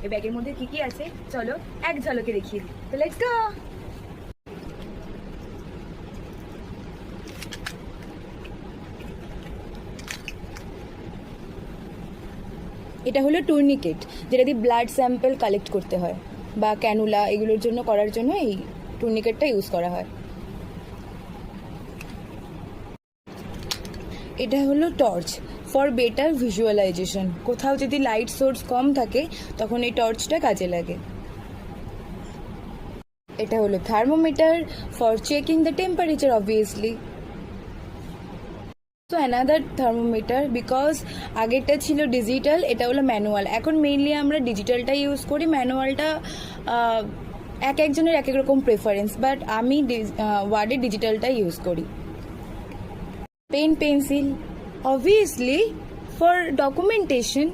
এই ব্যাগের মধ্যে কি কি আছে চলো এক ঝলকে দেখিয়ে দিই। তো লেটস গো। এটা হলো টুর্নিকেট, যেটা দিয়ে ব্লাড স্যাম্পল কালেক্ট করতে হয় বা ক্যানুলা এগুলোর জন্য করার জন্য এই টুর্নিকেটটা ইউজ করা হয়। এটা হলো টর্চ ফর বেটার ভিজুয়ালাইজেশন। কোথাও যদি লাইট সোর্স কম থাকে তখন এই টর্চটা কাজে লাগে। এটা হলো thermometer for checking the temperature obviously. তো অ্যানাদার থার্মোমিটার, বিকজ আগেরটা ছিল ডিজিটাল, এটা হলো ম্যানুয়াল। এখন মেইনলি আমরা ডিজিটালটা ইউজ করি, ম্যানুয়ালটা এক একজনের এক এক রকম প্রেফারেন্স, বাট আমি ওয়ার্ডে ডিজিটালটা ইউজ করি। Pen pencil obviously for documentation.